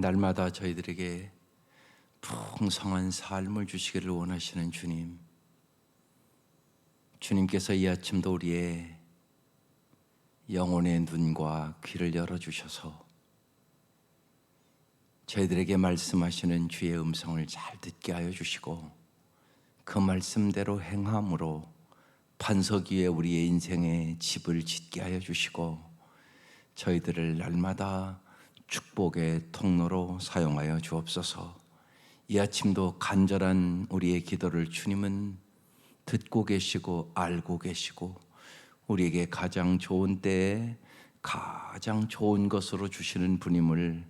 날마다 저희들에게 풍성한 삶을 주시기를 원하시는 주님, 주님께서 이 아침도 우리의 영혼의 눈과 귀를 열어주셔서 저희들에게 말씀하시는 주의 음성을 잘 듣게 하여 주시고, 그 말씀대로 행함으로 반석 위에 우리의 인생의 집을 짓게 하여 주시고, 저희들을 날마다 축복의 통로로 사용하여 주옵소서. 이 아침도 간절한 우리의 기도를 주님은 듣고 계시고 알고 계시고, 우리에게 가장 좋은 때에 가장 좋은 것으로 주시는 분임을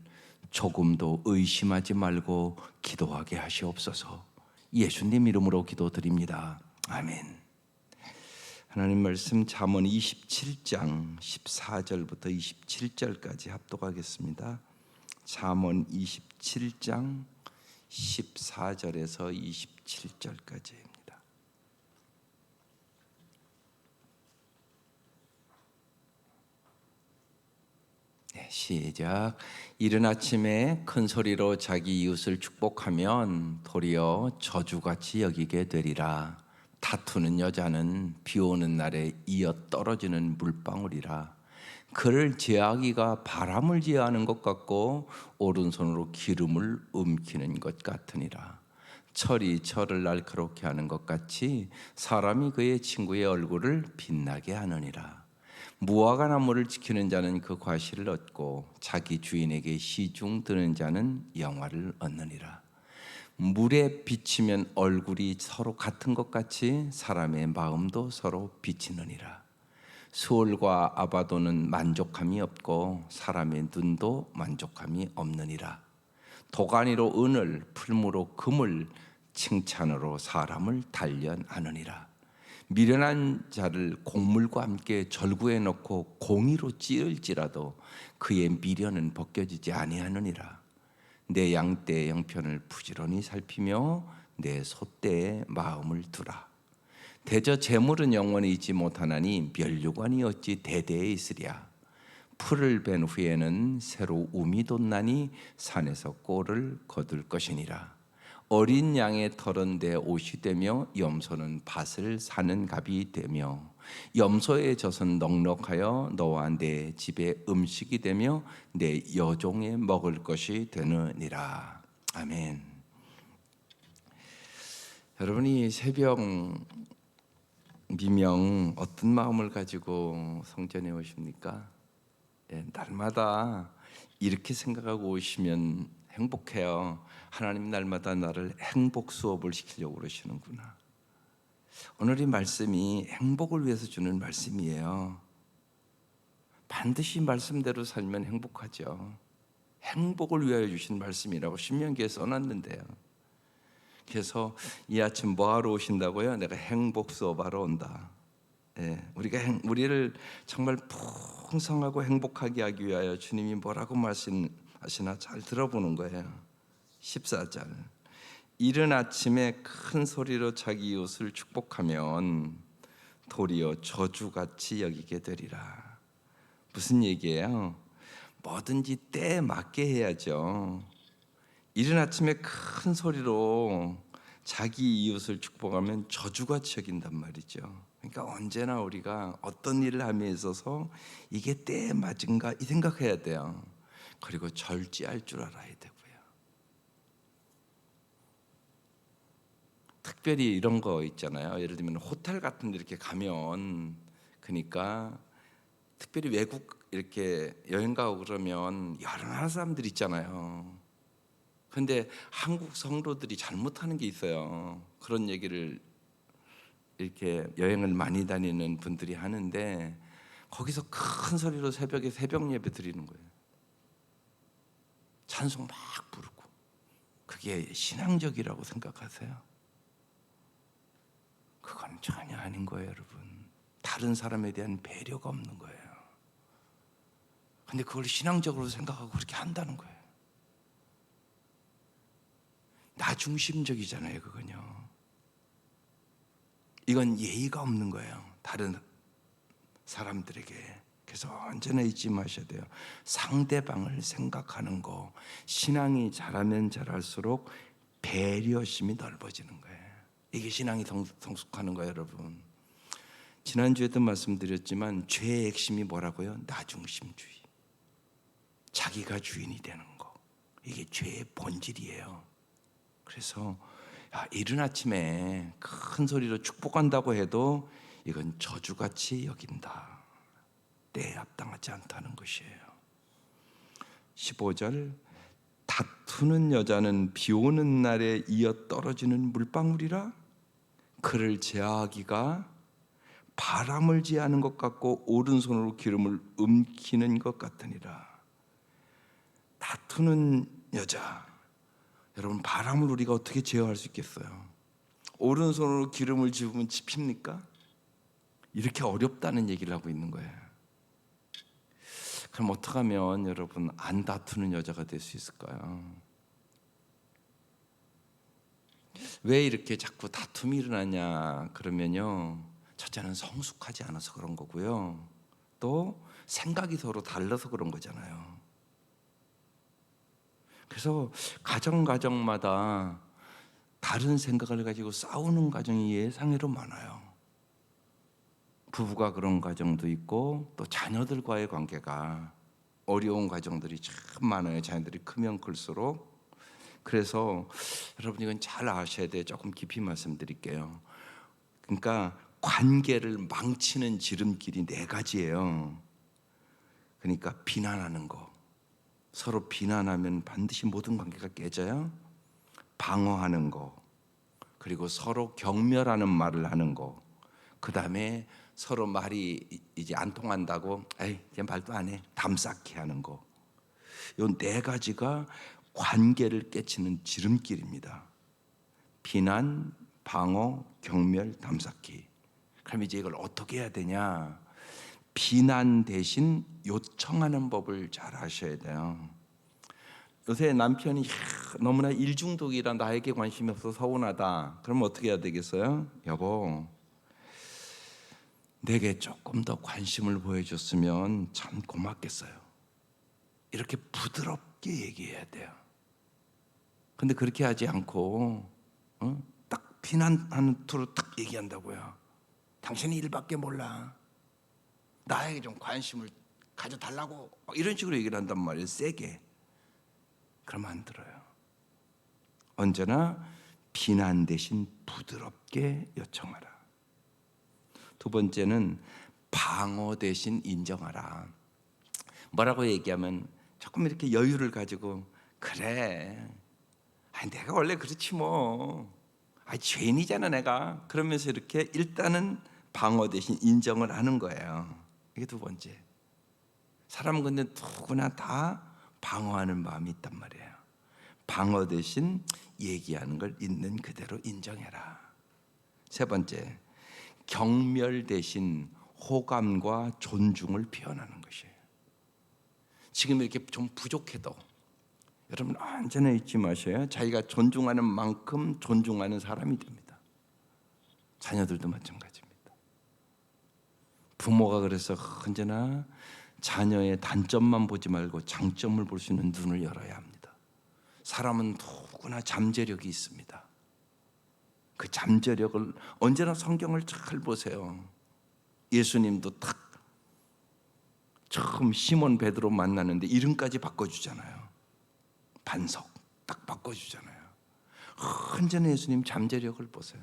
조금도 의심하지 말고 기도하게 하시옵소서. 예수님 이름으로 기도드립니다. 아멘. 하나님 말씀 잠언 27장 14절부터 27절까지 합독하겠습니다. 잠언 27장 14절에서 27절까지입니다. 네, 시작. 이른 아침에 큰 소리로 자기 이웃을 축복하면 도리어 저주같이 여기게 되리라. 다투는 여자는 비 오는 날에 이어 떨어지는 물방울이라. 그를 제하기가 바람을 제하는 것 같고 오른손으로 기름을 움키는 것 같으니라. 철이 철을 날카롭게 하는 것 같이 사람이 그의 친구의 얼굴을 빛나게 하느니라. 무화과 나무를 지키는 자는 그 과실을 얻고 자기 주인에게 시중 드는 자는 영화를 얻느니라. 물에 비치면 얼굴이 서로 같은 것 같이 사람의 마음도 서로 비치느니라. 수월과 아바도는 만족함이 없고 사람의 눈도 만족함이 없느니라. 도가니로 은을, 풀무로 금을, 칭찬으로 사람을 단련하느니라. 미련한 자를 곡물과 함께 절구에 넣고 공의로 찌을지라도 그의 미련은 벗겨지지 아니하느니라. 내 양떼의 형편을 부지런히 살피며 내 소떼의 마음을 두라. 대저 재물은 영원히 있지 못하나니 면류관이 어찌 대대에 있으랴. 풀을 벤 후에는 새로 움이 돋나니 산에서 꼴을 거둘 것이니라. 어린 양의 털은 내 옷이 되며 염소는 밭을 사는 갑이 되며, 염소의 젖은 넉넉하여 너와 내 집의 음식이 되며 내 여종의 먹을 것이 되느니라. 아멘. 여러분이 새벽 미명 어떤 마음을 가지고 성전에 오십니까? 날마다 이렇게 생각하고 오시면 행복해요. 하나님 날마다 나를 행복 수업을 시키려고 그러시는구나. 오늘 이 말씀이 행복을 위해서 주는 말씀이에요. 반드시 말씀대로 살면 행복하죠. 행복을 위하여 주신 말씀이라고 신명기에 써놨는데요. 그래서 이 아침 뭐하러 오신다고요? 내가 행복 수업하러 온다. 우리를 정말 풍성하고 행복하게 하기 위하여 주님이 뭐라고 말씀하시나 잘 들어보는 거예요. 14절. 이른 아침에 큰 소리로 자기 이웃을 축복하면 도리어 저주같이 여기게 되리라. 무슨 얘기예요? 뭐든지 때에 맞게 해야죠. 이른 아침에 큰 소리로 자기 이웃을 축복하면 저주같이 여긴단 말이죠. 그러니까 언제나 우리가 어떤 일을 함에 있어서 이게 때에 맞은가 이 생각해야 돼요. 그리고 절제할 줄 알아야 되고요. 특별히 이런 거 있잖아요. 예를 들면 호텔 같은 데 이렇게 가면, 그러니까 특별히 외국 이렇게 여행 가고 그러면 여러 나라 사람들 있잖아요. 근데 한국 성도들이 잘못하는 게 있어요. 그런 얘기를 이렇게 여행을 많이 다니는 분들이 하는데, 거기서 큰 소리로 새벽에 새벽 예배 드리는 거예요. 찬송 막 부르고. 그게 신앙적이라고 생각하세요? 그건 전혀 아닌 거예요, 여러분. 다른 사람에 대한 배려가 없는 거예요. 근데 그걸 신앙적으로 생각하고 그렇게 한다는 거예요. 나 중심적이잖아요, 그건요. 이건 예의가 없는 거예요, 다른 사람들에게. 그래서 언제나 잊지 마셔야 돼요. 상대방을 생각하는 거. 신앙이 자라면 자랄수록 배려심이 넓어지는 거예요. 이게 신앙이 성숙하는 거예요, 여러분. 지난주에도 말씀드렸지만 죄의 핵심이 뭐라고요? 나중심주의. 자기가 주인이 되는 거. 이게 죄의 본질이에요. 그래서 이른 아침에 큰 소리로 축복한다고 해도 이건 저주같이 여긴다. 때에 합당하지 않다는 것이에요. 15절, 다투는 여자는 비 오는 날에 이어 떨어지는 물방울이라 그를 제하기가 바람을 제하는 것 같고 오른손으로 기름을 움키는 것 같으니라. 다투는 여자, 여러분, 바람을 우리가 어떻게 제어할 수 있겠어요? 오른손으로 기름을 집으면 집힙니까? 이렇게 어렵다는 얘기를 하고 있는 거예요. 그럼 어떻게 하면 여러분 안 다투는 여자가 될 수 있을까요? 왜 이렇게 자꾸 다툼이 일어나냐 그러면요, 첫째는 성숙하지 않아서 그런 거고요, 또 생각이 서로 달라서 그런 거잖아요. 그래서 가정마다 다른 생각을 가지고 싸우는 가정이 예상외로 많아요. 부부가 그런 가정도 있고 또 자녀들과의 관계가 어려운 가정들이 참 많아요. 자녀들이 크면 클수록. 그래서 여러분 이건 잘 아셔야 돼요. 조금 깊이 말씀드릴게요. 그러니까 관계를 망치는 지름길이 4가지예요. 그러니까 비난하는 거. 서로 비난하면 반드시 모든 관계가 깨져요. 방어하는 거. 그리고 서로 경멸하는 말을 하는 거. 그 다음에 서로 말이 이제 안 통한다고 에이 이제 말도 안 해 담쌓게 하는 거. 이 4가지가 관계를 깨치는 지름길입니다. 비난, 방어, 경멸, 담쌓기. 그럼 이제 이걸 어떻게 해야 되냐? 비난 대신 요청하는 법을 잘 아셔야 돼요. 요새 남편이 너무나 일중독이라 나에게 관심이 없어서 서운하다. 그럼 어떻게 해야 되겠어요? 여보, 내게 조금 더 관심을 보여줬으면 참 고맙겠어요. 이렇게 부드럽게 얘기해야 돼요. 근데 그렇게 하지 않고 딱 비난하는 투로 딱 얘기한다고요. 당신이 일밖에 몰라. 나에게 좀 관심을 가져달라고 이런 식으로 얘기를 한단 말이에요. 세게. 그러면 안 들어요. 언제나 비난 대신 부드럽게 요청하라. 2번째는 방어 대신 인정하라. 뭐라고 얘기하면 조금 이렇게 여유를 가지고 그래, 아니 내가 원래 그렇지 뭐, 아니 죄인이잖아 내가. 그러면서 이렇게 일단은 방어 대신 인정을 하는 거예요. 이게 2번째. 사람은 근데 누구나 다 방어하는 마음이 있단 말이에요. 방어 대신 얘기하는 걸 있는 그대로 인정해라. 3번째, 경멸 대신 호감과 존중을 표현하는 것이에요. 지금 이렇게 좀 부족해도 여러분 언제나 잊지 마셔요. 자기가 존중하는 만큼 존중하는 사람이 됩니다. 자녀들도 마찬가지입니다. 부모가 그래서 언제나 자녀의 단점만 보지 말고 장점을 볼 수 있는 눈을 열어야 합니다. 사람은 누구나 잠재력이 있습니다. 그 잠재력을 언제나 성경을 잘 보세요. 예수님도 딱 처음 시몬 베드로 만나는데 이름까지 바꿔주잖아요. 반석 딱 바꿔주잖아요. 언제나 예수님 잠재력을 보세요.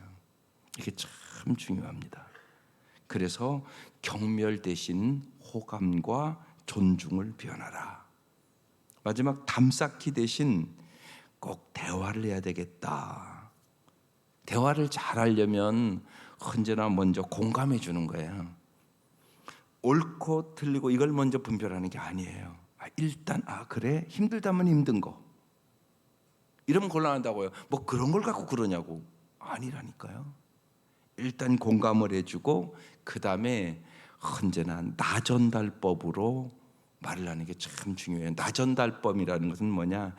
이게 참 중요합니다. 그래서 경멸 대신 호감과 존중을 표현하라. 마지막 담쌓기 대신 꼭 대화를 해야 되겠다. 대화를 잘 하려면 언제나 먼저 공감해 주는 거예요. 옳고 틀리고 이걸 먼저 분별하는 게 아니에요. 일단 그래 힘들다면 힘든 거. 이러면 곤란하다고요. 뭐 그런 걸 갖고 그러냐고. 아니라니까요. 일단 공감을 해주고 그 다음에 언제나 나전달법으로 말을 하는 게 참 중요해요. 나전달법이라는 것은 뭐냐?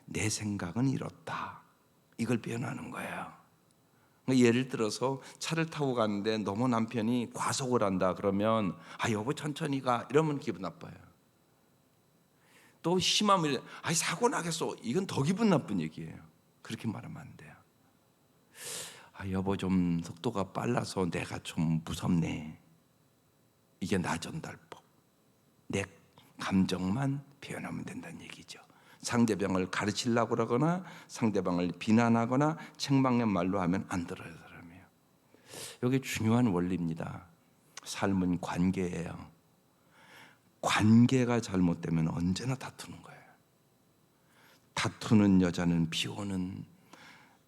내 생각은 이렇다. 이걸 표현하는 거예요. 그러니까 예를 들어서 차를 타고 가는데 너무 남편이 과속을 한다 그러면 여보 천천히 가 이러면 기분 나빠요. 또 심하면 사고 나겠어, 이건 더 기분 나쁜 얘기예요. 그렇게 말하면 안 돼요. 여보 좀 속도가 빨라서 내가 좀 무섭네. 이게 나 전달법. 내 감정만 표현하면 된다는 얘기죠. 상대방을 가르치려고 하거나 상대방을 비난하거나 책망의 말로 하면 안 들어요, 사람이요. 여기 중요한 원리입니다. 삶은 관계예요. 관계가 잘못되면 언제나 다투는 거예요. 다투는 여자는 비 오는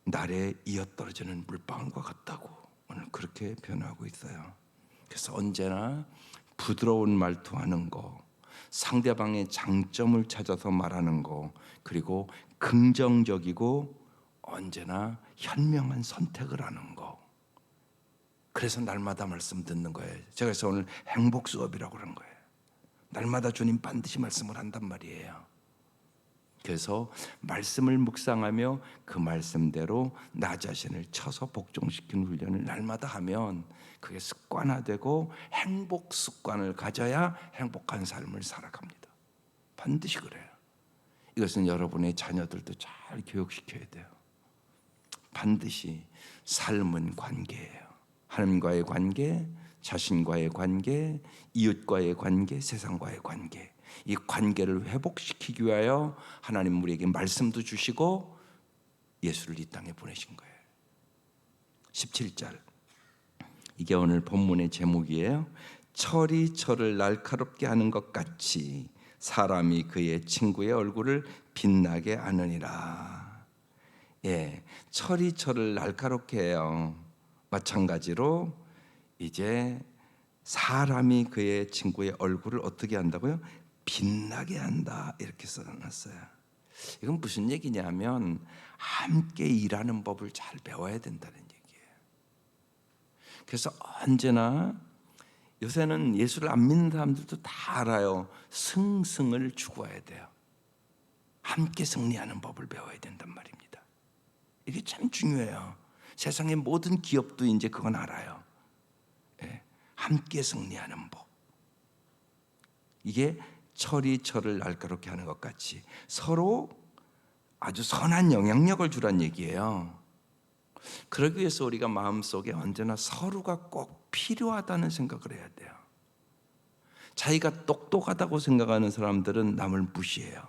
날에 이어떨어지는 물방울과 같다고 오늘 그렇게 표현하고 있어요. 그래서 언제나 부드러운 말투하는 거, 상대방의 장점을 찾아서 말하는 거, 그리고 긍정적이고 언제나 현명한 선택을 하는 거. 그래서 날마다 말씀 듣는 거예요. 제가 그래서 오늘 행복 수업이라고 그런 거예요. 날마다 주님 반드시 말씀을 한단 말이에요. 그래서 말씀을 묵상하며 그 말씀대로 나 자신을 쳐서 복종시키는 훈련을 날마다 하면 그게 습관화되고 행복 습관을 가져야 행복한 삶을 살아갑니다. 반드시 그래요. 이것은 여러분의 자녀들도 잘 교육시켜야 돼요. 반드시 삶은 관계예요. 하나님과의 관계, 자신과의 관계, 이웃과의 관계, 세상과의 관계. 이 관계를 회복시키기 위하여 하나님 우리에게 말씀도 주시고 예수를 이 땅에 보내신 거예요. 17절, 이게 오늘 본문의 제목이에요. 철이 철을 날카롭게 하는 것 같이 사람이 그의 친구의 얼굴을 빛나게 하느니라. 철이 철을 날카롭게 해요. 마찬가지로 이제 사람이 그의 친구의 얼굴을 어떻게 한다고요? 빛나게 한다, 이렇게 써놨어요. 이건 무슨 얘기냐면 함께 일하는 법을 잘 배워야 된다는 얘기예요. 그래서 언제나 요새는 예수를 안 믿는 사람들도 다 알아요. 승승을 추구해야 돼요. 함께 승리하는 법을 배워야 된단 말입니다. 이게 참 중요해요. 세상의 모든 기업도 이제 그건 알아요. 함께 승리하는 법. 이게 철이 철을 날카롭게 하는 것 같이 서로 아주 선한 영향력을 주란 얘기예요. 그러기 위해서 우리가 마음속에 언제나 서로가 꼭 필요하다는 생각을 해야 돼요. 자기가 똑똑하다고 생각하는 사람들은 남을 무시해요.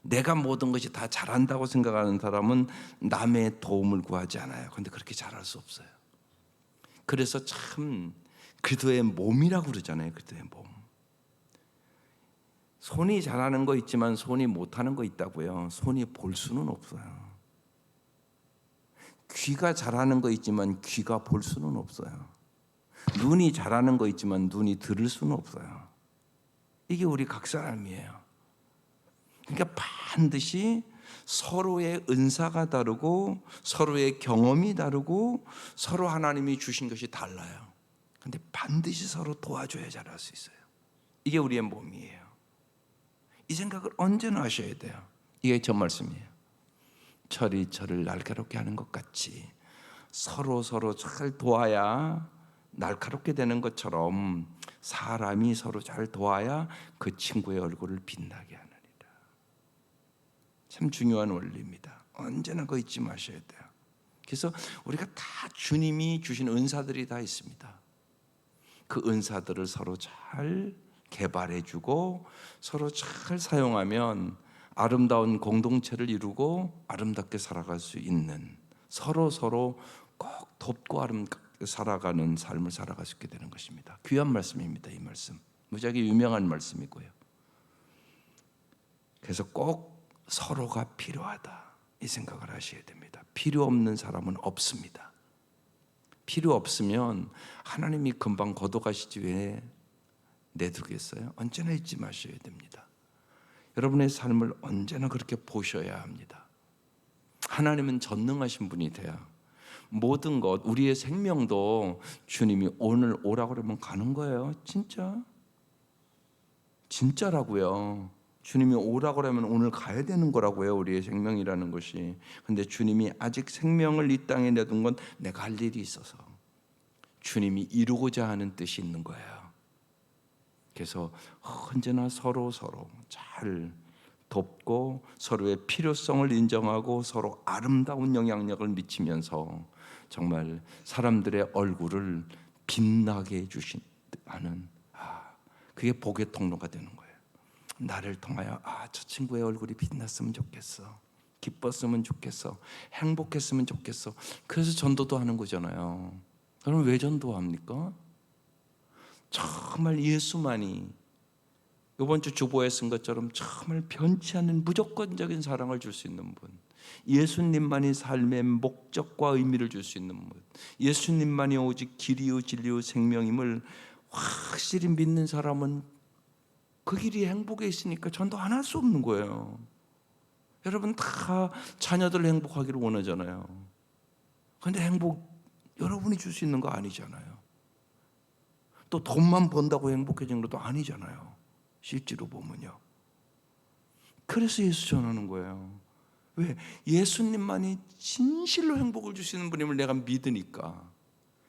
내가 모든 것이 다 잘한다고 생각하는 사람은 남의 도움을 구하지 않아요. 그런데 그렇게 잘할 수 없어요. 그래서 참 그리스도의 몸이라고 그러잖아요. 그리스도의 몸. 손이 잘하는 거 있지만 손이 못하는 거 있다고요. 손이 볼 수는 없어요. 귀가 잘하는 거 있지만 귀가 볼 수는 없어요. 눈이 잘하는 거 있지만 눈이 들을 수는 없어요. 이게 우리 각 사람이에요. 그러니까 반드시 서로의 은사가 다르고 서로의 경험이 다르고 서로 하나님이 주신 것이 달라요. 그런데 반드시 서로 도와줘야 잘할 수 있어요. 이게 우리의 몸이에요. 이 생각을 언제나 하셔야 돼요. 이게 저 말씀이에요. 철이 철을 날카롭게 하는 것 같이 서로 잘 도와야 날카롭게 되는 것처럼 사람이 서로 잘 도와야 그 친구의 얼굴을 빛나게 하느니라. 참 중요한 원리입니다. 언제나 그거 잊지 마셔야 돼요. 그래서 우리가 다 주님이 주신 은사들이 다 있습니다. 그 은사들을 서로 잘 개발해주고 서로 잘 사용하면 아름다운 공동체를 이루고 아름답게 살아갈 수 있는, 서로 꼭 돕고 아름답게 살아가는 삶을 살아갈 수 있게 되는 것입니다. 귀한 말씀입니다. 이 말씀 무지하게 유명한 말씀이고요. 그래서 꼭 서로가 필요하다, 이 생각을 하셔야 됩니다. 필요 없는 사람은 없습니다. 필요 없으면 하나님이 금방 거둬가시지 왜 내두겠어요? 언제나 잊지 마셔야 됩니다. 여러분의 삶을 언제나 그렇게 보셔야 합니다. 하나님은 전능하신 분이 돼야 모든 것, 우리의 생명도 주님이 오늘 오라고 그러면 가는 거예요. 진짜라고요. 주님이 오라고 하면 오늘 가야 되는 거라고요. 우리의 생명이라는 것이. 근데 주님이 아직 생명을 이 땅에 내둔 건 내가 할 일이 있어서 주님이 이루고자 하는 뜻이 있는 거예요. 그래서 언제나 서로 잘 돕고 서로의 필요성을 인정하고 서로 아름다운 영향력을 미치면서 정말 사람들의 얼굴을 빛나게 해주시는 그게 복의 통로가 되는 거예요. 나를 통하여 저 친구의 얼굴이 빛났으면 좋겠어, 기뻤으면 좋겠어, 행복했으면 좋겠어. 그래서 전도도 하는 거잖아요. 그럼 왜 전도합니까? 정말 예수만이 이번 주 주보에 쓴 것처럼 정말 변치 않는 무조건적인 사랑을 줄 수 있는 분, 예수님만이 삶의 목적과 의미를 줄 수 있는 분, 예수님만이 오직 길이요 진리요 생명임을 확실히 믿는 사람은 그 길이 행복에 있으니까 전도 안 할 수 없는 거예요. 여러분 다 자녀들 행복하기를 원하잖아요. 그런데 행복 여러분이 줄 수 있는 거 아니잖아요. 또 돈만 번다고 행복해지는 것도 아니잖아요. 실제로 보면요. 그래서 예수 전하는 거예요. 왜? 예수님만이 진실로 행복을 주시는 분임을 내가 믿으니까.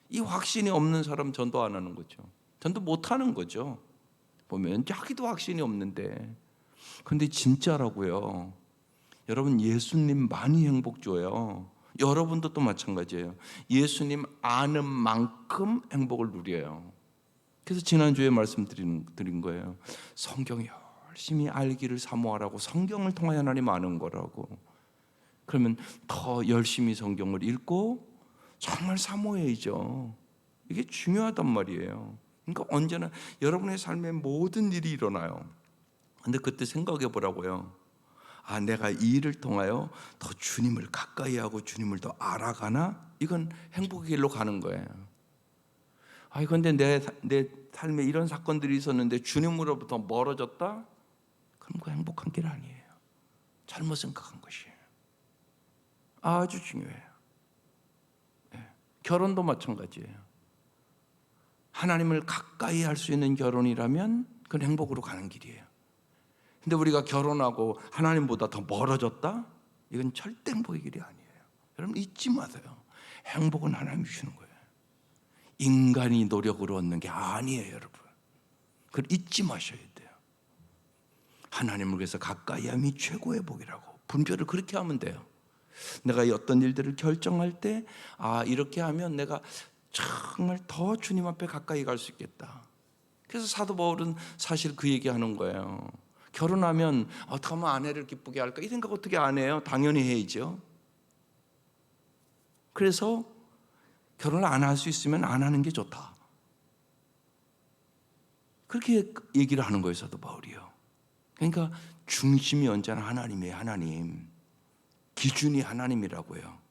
이 확신이 없는 사람 전도 안 하는 거죠. 전도 못 하는 거죠. 보면 자기도 확신이 없는데. 근데 진짜라고요. 여러분 예수님만이 행복 줘요. 여러분도 또 마찬가지예요. 예수님 아는 만큼 행복을 누려요. 그래서 지난주에 말씀드린 거예요. 성경 열심히 알기를 사모하라고, 성경을 통하여 하나님 아는 거라고. 그러면 더 열심히 성경을 읽고 정말 사모해야죠. 이게 중요하단 말이에요. 그러니까 언제나 여러분의 삶에 모든 일이 일어나요. 근데 그때 생각해 보라고요. 내가 이 일을 통하여 더 주님을 가까이 하고 주님을 더 알아가나? 이건 행복의 길로 가는 거예요. 근데 내 삶에 이런 사건들이 있었는데 주님으로부터 멀어졌다? 그럼 그 행복한 길 아니에요. 잘못 생각한 것이에요. 아주 중요해요. 결혼도 마찬가지예요. 하나님을 가까이 할 수 있는 결혼이라면 그건 행복으로 가는 길이에요. 근데 우리가 결혼하고 하나님보다 더 멀어졌다? 이건 절대 행복의 길이 아니에요. 여러분 잊지 마세요. 행복은 하나님이 주시는 거예요. 인간이 노력으로 얻는 게 아니에요, 여러분. 그걸 잊지 마셔야 돼요. 하나님을 위해서 가까이 함이 최고의 복이라고. 분별을 그렇게 하면 돼요. 내가 어떤 일들을 결정할 때 이렇게 하면 내가 정말 더 주님 앞에 가까이 갈 수 있겠다. 그래서 사도 바울은 사실 그 얘기하는 거예요. 결혼하면 어떻게 하면 아내를 기쁘게 할까? 이 생각 어떻게 안 해요? 당연히 해야죠. 그래서 결혼을 안 할 수 있으면 안 하는 게 좋다. 그렇게 얘기를 하는 거예요, 사도 바울이요. 그러니까 중심이 언제나 하나님이에요, 하나님. 기준이 하나님이라고요.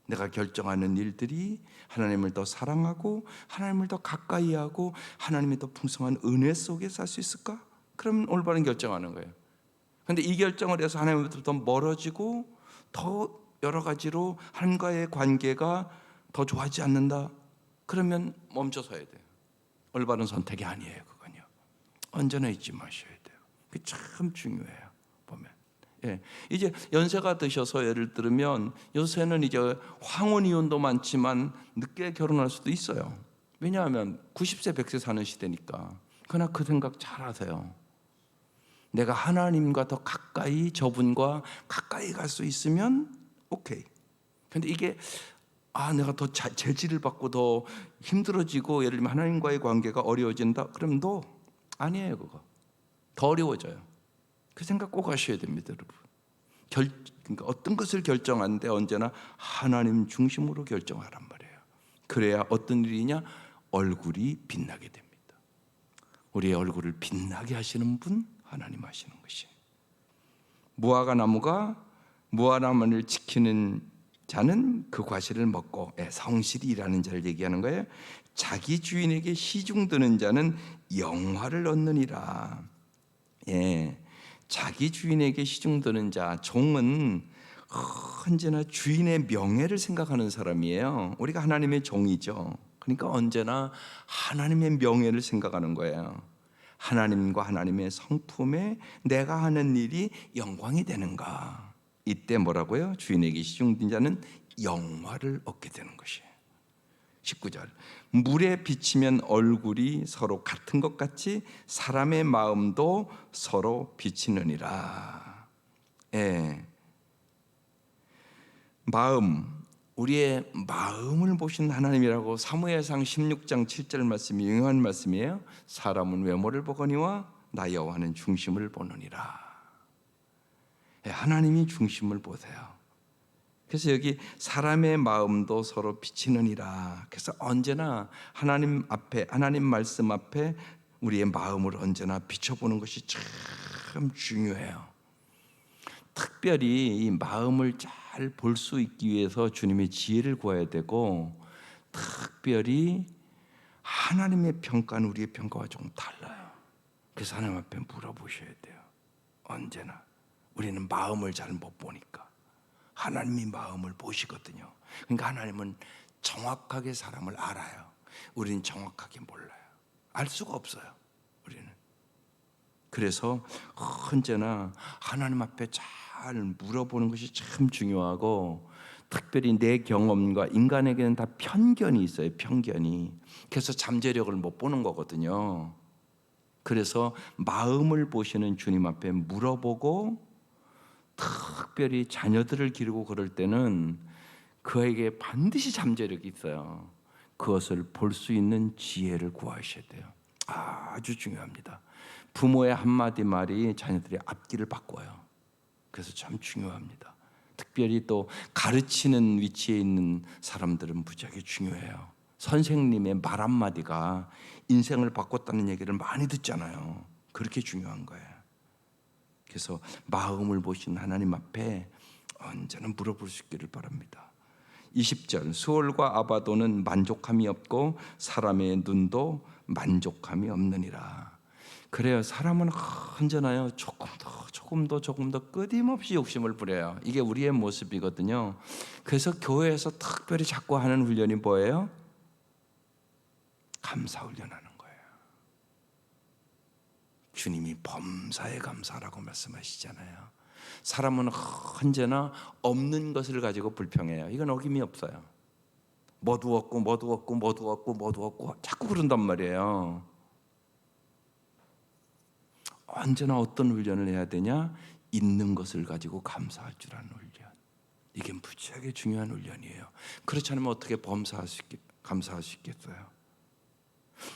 내가 결정하는 일들이 하나님을 더 사랑하고 하나님을 더 가까이 하고 하나님의 더 풍성한 은혜 속에 살 수 있을까? 그럼 올바른 결정하는 거예요. 그런데 이 결정을 해서 하나님으로부터 멀어지고 더 여러 가지로 하나님과의 관계가 더 좋아지지 않는다? 그러면 멈춰서야 돼요. 올바른 선택이 아니에요, 그건요. 언제나 잊지 마셔야 돼요. 그게 참 중요해요, 보면. 이제 연세가 드셔서 예를 들면 요새는 이제 황혼 이혼도 많지만 늦게 결혼할 수도 있어요. 왜냐하면 90세 100세 사는 시대니까. 그러나 그 생각 잘 하세요. 내가 하나님과 더 가까이, 저분과 가까이 갈 수 있으면 오케이. 근데 이게 내가 더 재질을 받고 더 힘들어지고 예를 들면 하나님과의 관계가 어려워진다? 그럼 아니에요, 그거. 더 어려워져요. 그 생각 꼭 하셔야 됩니다, 여러분. 그러니까 어떤 것을 결정하는데 언제나 하나님 중심으로 결정하란 말이에요. 그래야 어떤 일이냐? 얼굴이 빛나게 됩니다. 우리의 얼굴을 빛나게 하시는 분 하나님 하시는 것이에요. 무화과나무를 지키는 자는 그 과실을 먹고, 성실히 일하는 자를 얘기하는 거예요. 자기 주인에게 시중드는 자는 영화를 얻느니라. 자기 주인에게 시중드는 자, 종은 언제나 주인의 명예를 생각하는 사람이에요. 우리가 하나님의 종이죠. 그러니까 언제나 하나님의 명예를 생각하는 거예요. 하나님과 하나님의 성품에 내가 하는 일이 영광이 되는가? 이때 뭐라고요? 주인에게 시중된 자는 영화를 얻게 되는 것이에요. 19절, 물에 비치면 얼굴이 서로 같은 것 같이 사람의 마음도 서로 비치느니라. 예. 마음, 우리의 마음을 보신 하나님이라고 사무엘상 16장 7절 말씀이 유명한 말씀이에요. 사람은 외모를 보거니와 나 여호와는 중심을 보느니라. 예, 하나님이 중심을 보세요. 그래서 여기 사람의 마음도 서로 비치느니라. 그래서 언제나 하나님 앞에, 하나님 말씀 앞에 우리의 마음을 언제나 비춰보는 것이 참 중요해요. 특별히 이 마음을 잘 볼 수 있기 위해서 주님의 지혜를 구해야 되고, 특별히 하나님의 평가는 우리의 평가와 조금 달라요. 그래서 하나님 앞에 물어보셔야 돼요. 언제나 우리는 마음을 잘 못 보니까 하나님이 마음을 보시거든요. 그러니까 하나님은 정확하게 사람을 알아요. 우리는 정확하게 몰라요. 알 수가 없어요, 우리는. 그래서 언제나 하나님 앞에 잘 물어보는 것이 참 중요하고, 특별히 내 경험과 인간에게는 다 편견이 있어요. 편견이. 그래서 잠재력을 못 보는 거거든요. 그래서 마음을 보시는 주님 앞에 물어보고, 특별히 자녀들을 기르고 그럴 때는 그에게 반드시 잠재력이 있어요. 그것을 볼 수 있는 지혜를 구하셔야 돼요. 아주 중요합니다. 부모의 한마디 말이 자녀들의 앞길을 바꿔요. 그래서 참 중요합니다. 특별히 또 가르치는 위치에 있는 사람들은 무지하게 중요해요. 선생님의 말 한마디가 인생을 바꿨다는 얘기를 많이 듣잖아요. 그렇게 중요한 거예요. 그래서 마음을 보신 하나님 앞에 언제나 물어볼 수 있기를 바랍니다. 20절, 수월과 아바도는 만족함이 없고 사람의 눈도 만족함이 없느니라. 그래요. 사람은 언제나요, 조금 더 끊임없이 욕심을 부려요. 이게 우리의 모습이거든요. 그래서 교회에서 특별히 자꾸 하는 훈련이 뭐예요? 감사 훈련하는 거예요. 주님이 범사에 감사라고 말씀하시잖아요. 사람은 언제나 없는 것을 가지고 불평해요. 이건 어김이 없어요. 뭐도 없고 자꾸 그런단 말이에요. 언제나 어떤 훈련을 해야 되냐? 있는 것을 가지고 감사할 줄 아는 훈련. 이게 무지하게 중요한 훈련이에요. 그렇지 않으면 어떻게 감사할 수 있겠어요?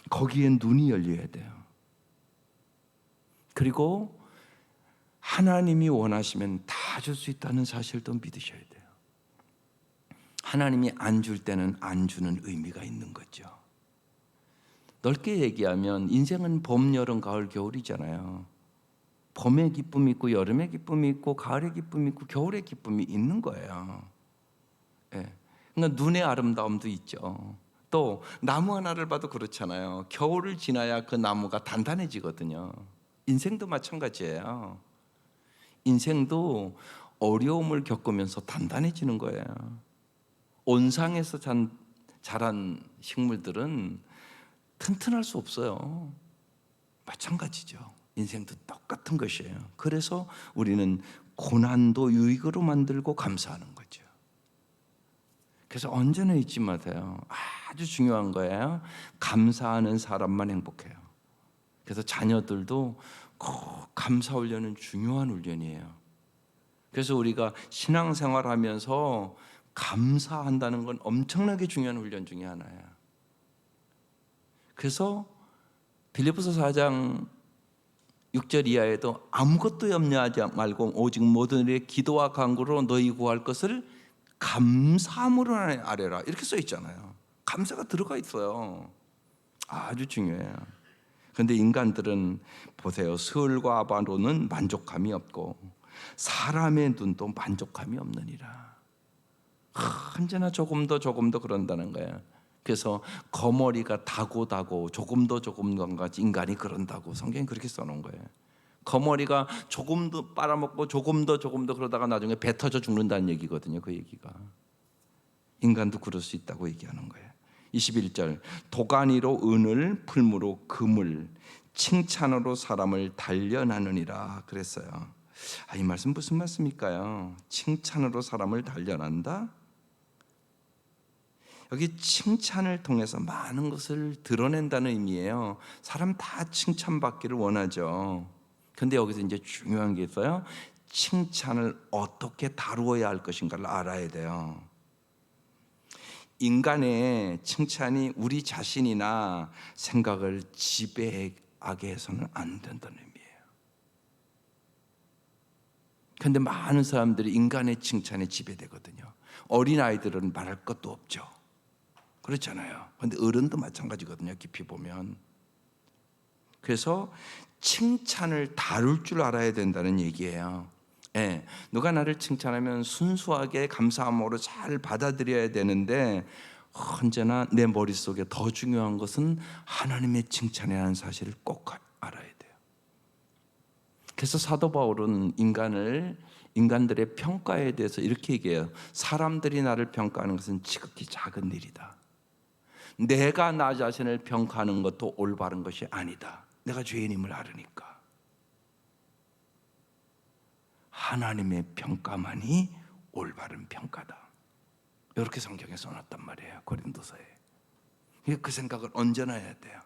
거기에 눈이 열려야 돼요. 그리고 하나님이 원하시면 다 줄 수 있다는 사실도 믿으셔야 돼요. 하나님이 안 줄 때는 안 주는 의미가 있는 거죠. 넓게 얘기하면 인생은 봄, 여름, 가을, 겨울이잖아요. 봄의 기쁨이 있고 여름의 기쁨이 있고 가을의 기쁨이 있고 겨울의 기쁨이 있는 거예요. 예. 그러니까 눈의 아름다움도 있죠. 또 나무 하나를 봐도 그렇잖아요. 겨울을 지나야 그 나무가 단단해지거든요. 인생도 마찬가지예요. 인생도 어려움을 겪으면서 단단해지는 거예요. 온상에서 자란 식물들은 튼튼할 수 없어요. 마찬가지죠. 인생도 똑같은 것이에요. 그래서 우리는 고난도 유익으로 만들고 감사하는 거죠. 그래서 언제나 잊지 마세요. 아주 중요한 거예요. 감사하는 사람만 행복해요. 그래서 자녀들도 꼭 감사 훈련은 중요한 훈련이에요. 그래서 우리가 신앙생활하면서 감사한다는 건 엄청나게 중요한 훈련 중에 하나예요. 그래서 빌립보서 4장 6절 이하에도 아무것도 염려하지 말고 오직 모든 일에 기도와 간구로 너희 구할 것을 감사함으로 아뢰라, 이렇게 써 있잖아요. 감사가 들어가 있어요. 아주 중요해요. 그런데 인간들은 보세요. 스울과 아바로는 만족함이 없고 사람의 눈도 만족함이 없느니라. 언제나 조금 더 그런다는 거예요. 그래서 거머리가 다고 조금 더 같이 인간이 그런다고 성경이 그렇게 써놓은 거예요. 거머리가 조금 더 빨아먹고 조금 더 그러다가 나중에 배 터져 죽는다는 얘기거든요. 그 얘기가. 인간도 그럴 수 있다고 얘기하는 거예요. 21절, 도가니로 은을, 풀무로 금을, 칭찬으로 사람을 단련하느니라 그랬어요. 이 말씀 무슨 말씀일까요? 칭찬으로 사람을 단련한다? 여기 칭찬을 통해서 많은 것을 드러낸다는 의미예요. 사람 다 칭찬받기를 원하죠. 근데 여기서 이제 중요한 게 있어요. 칭찬을 어떻게 다루어야 할 것인가를 알아야 돼요. 인간의 칭찬이 우리 자신이나 생각을 지배하게 해서는 안 된다는 의미예요. 근데 많은 사람들이 인간의 칭찬에 지배되거든요. 어린아이들은 말할 것도 없죠. 그렇잖아요. 근데 어른도 마찬가지거든요. 깊이 보면. 그래서 칭찬을 다룰 줄 알아야 된다는 얘기예요. 예, 누가 나를 칭찬하면 순수하게 감사함으로 잘 받아들여야 되는데 언제나 내 머릿속에 더 중요한 것은 하나님의 칭찬이라는 사실을 꼭 알아야 돼요. 그래서 사도 바울은 인간들의 평가에 대해서 이렇게 얘기해요. 사람들이 나를 평가하는 것은 지극히 작은 일이다. 내가 나 자신을 평가하는 것도 올바른 것이 아니다. 내가 죄인임을 알으니까. 하나님의 평가만이 올바른 평가다. 이렇게 성경에 써놨단 말이에요. 고린도서에. 그 생각을 언제나 해야 돼요.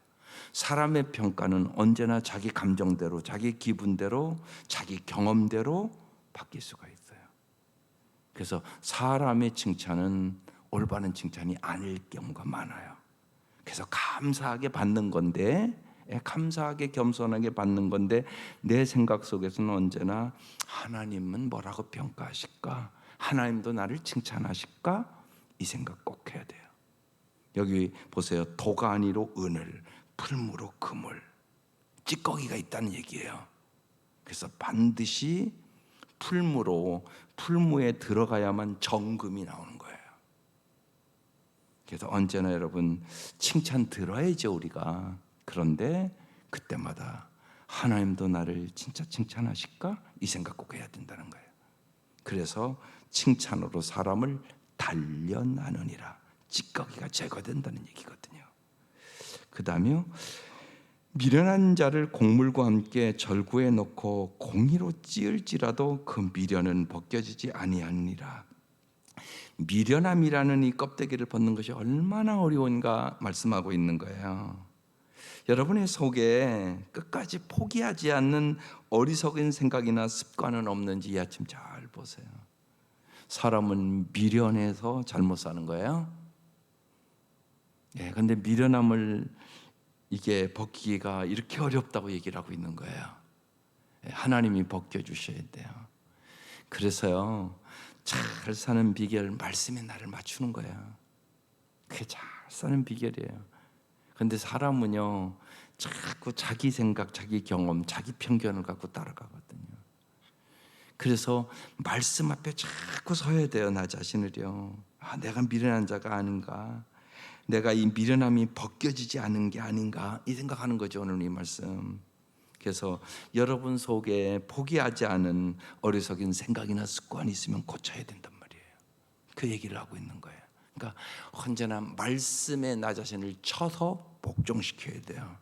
사람의 평가는 언제나 자기 감정대로, 자기 기분대로, 자기 경험대로 바뀔 수가 있어요. 그래서 사람의 칭찬은 올바른 칭찬이 아닐 경우가 많아요. 그래서 감사하게 받는 건데, 감사하게 겸손하게 받는 건데 내 생각 속에서는 언제나 하나님은 뭐라고 평가하실까? 하나님도 나를 칭찬하실까? 이 생각 꼭 해야 돼요. 여기 보세요. 도가 아니로 은을, 풀무로 금을, 찌꺼기가 있다는 얘기예요. 그래서 반드시 풀무에 들어가야만 정금이 나오는 거예요. 그래서 언제나 여러분 칭찬 들어야죠 우리가. 그런데 그때마다 하나님도 나를 진짜 칭찬하실까? 이 생각 꼭 해야 된다는 거예요. 그래서 칭찬으로 사람을 단련하느니라. 찌꺼기가 제거된다는 얘기거든요. 그 다음에 미련한 자를 곡물과 함께 절구에 넣고 공의로 찌을지라도 그 미련은 벗겨지지 아니하니라. 미련함이라는 이 껍데기를 벗는 것이 얼마나 어려운가 말씀하고 있는 거예요. 여러분의 속에 끝까지 포기하지 않는 어리석은 생각이나 습관은 없는지 이 아침 잘 보세요. 사람은 미련해서 잘못 사는 거예요. 그런데 미련함을 이게 벗기기가 이렇게 어렵다고 얘기를 하고 있는 거예요. 하나님이 벗겨주셔야 돼요. 그래서요, 잘 사는 비결, 말씀에 나를 맞추는 거예요. 그게 잘 사는 비결이에요. 그런데 사람은요, 자꾸 자기 생각, 자기 경험, 자기 편견을 갖고 따라가거든요. 그래서 말씀 앞에 자꾸 서야 돼요. 나 자신을요. 내가 미련한 자가 아닌가, 내가 이 미련함이 벗겨지지 않은 게 아닌가, 이 생각하는 거죠. 오늘 이 말씀. 그래서 여러분 속에 포기하지 않은 어리석은 생각이나 습관이 있으면 고쳐야 된단 말이에요. 그 얘기를 하고 있는 거예요. 그러니까 언제나 말씀에 나 자신을 쳐서 복종시켜야 돼요.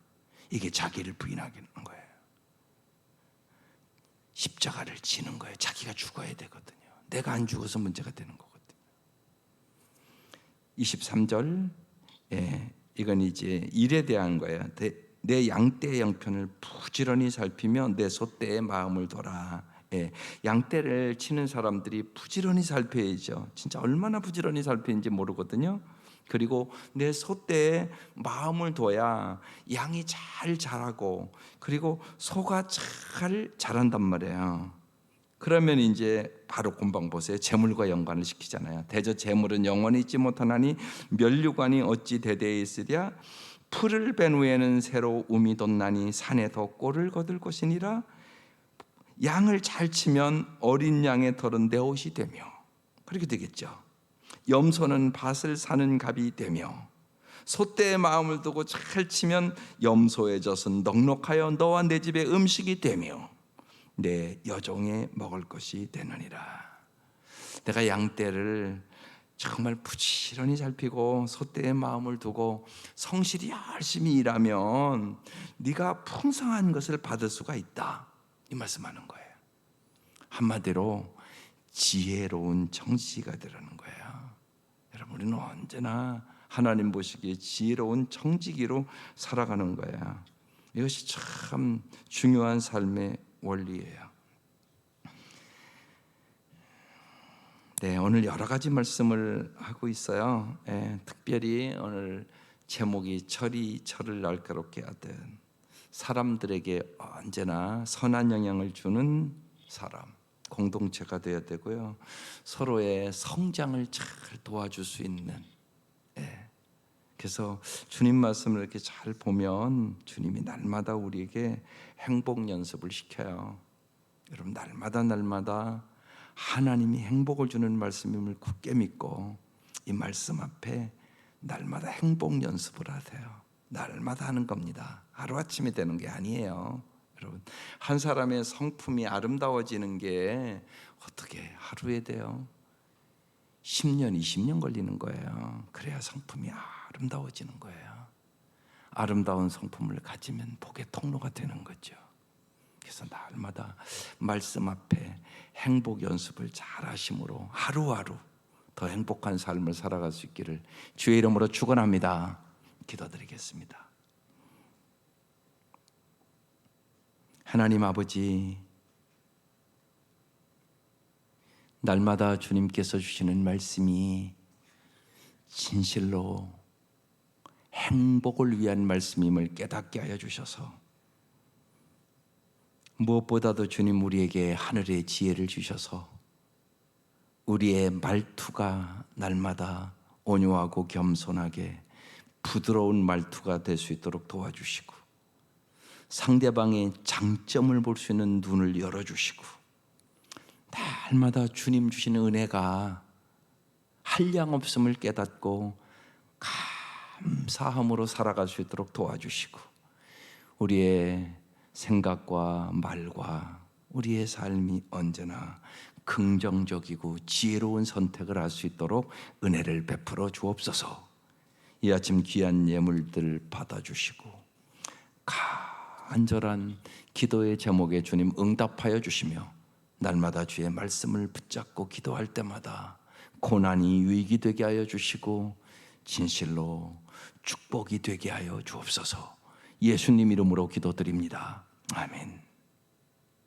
이게 자기를 부인하는 거예요. 십자가를 지는 거예요. 자기가 죽어야 되거든요. 내가 안 죽어서 문제가 되는 거거든요. 23절, 이건 이제 일에 대한 거예요. 내 양떼의 양편을 부지런히 살피며 내 소떼의 마음을 둬라. 양떼를 치는 사람들이 부지런히 살펴야죠. 진짜 얼마나 부지런히 살피는지 모르거든요. 그리고 내 소떼의 마음을 둬야 양이 잘 자라고, 그리고 소가 잘 자란단 말이에요. 그러면 이제 바로 금방 보세요. 재물과 연관을 시키잖아요. 대저 재물은 영원히 있지 못하나니 면류관이 어찌 대대에 있으랴. 풀을 뺀 후에는 새로 움이 돋나니 산에서 꼴을 거둘 것이니라. 양을 잘 치면 어린 양의 털은 내 옷이 되며, 그렇게 되겠죠. 염소는 밭을 사는 갑이 되며, 소떼의 마음을 두고 잘 치면 염소의 젖은 넉넉하여 너와 내 집의 음식이 되며 내 여종의 먹을 것이 되느니라. 내가 양떼를 정말 부지런히 잘 피고 소떼의 마음을 두고 성실히 열심히 일하면 네가 풍성한 것을 받을 수가 있다, 이 말씀하는 거예요. 한마디로 지혜로운 청지기가 되라는 거예요. 여러분, 우리는 언제나 하나님 보시기에 지혜로운 청지기로 살아가는 거예요. 이것이 참 중요한 삶의 원리예요. 네, 오늘 여러 가지 말씀을 하고 있어요. 특별히 오늘 제목이 철을 날카롭게 하든, 사람들에게 언제나 선한 영향을 주는 사람, 공동체가 되어야 되고요. 서로의 성장을 잘 도와줄 수 있는. 그래서 주님 말씀을 이렇게 잘 보면 주님이 날마다 우리에게 행복 연습을 시켜요. 여러분, 날마다 하나님이 행복을 주는 말씀임을 굳게 믿고 이 말씀 앞에 날마다 행복 연습을 하세요. 날마다 하는 겁니다. 하루아침에 되는 게 아니에요. 여러분, 한 사람의 성품이 아름다워지는 게 어떻게 하루에 돼요? 10년, 20년 걸리는 거예요. 그래야 성품이 아름다워지는 거예요. 아름다운 성품을 가지면 복의 통로가 되는 거죠. 그래서 날마다 말씀 앞에 행복 연습을 잘 하심으로 하루하루 더 행복한 삶을 살아갈 수 있기를 주의 이름으로 축원합니다. 기도드리겠습니다. 하나님 아버지, 날마다 주님께서 주시는 말씀이 진실로 행복을 위한 말씀임을 깨닫게 하여 주셔서, 무엇보다도 주님 우리에게 하늘의 지혜를 주셔서 우리의 말투가 날마다 온유하고 겸손하게 부드러운 말투가 될 수 있도록 도와주시고, 상대방의 장점을 볼 수 있는 눈을 열어주시고, 날마다 주님 주시는 은혜가 한량없음을 깨닫고 감사함으로 살아갈 수 있도록 도와주시고, 우리의 생각과 말과 우리의 삶이 언제나 긍정적이고 지혜로운 선택을 할 수 있도록 은혜를 베풀어 주옵소서. 이 아침 귀한 예물들 받아주시고 간절한 기도의 제목에 주님 응답하여 주시며, 날마다 주의 말씀을 붙잡고 기도할 때마다 고난이 유익이 되게 하여 주시고 진실로 축복이 되게 하여 주옵소서. 예수님 이름으로 기도드립니다. 아멘.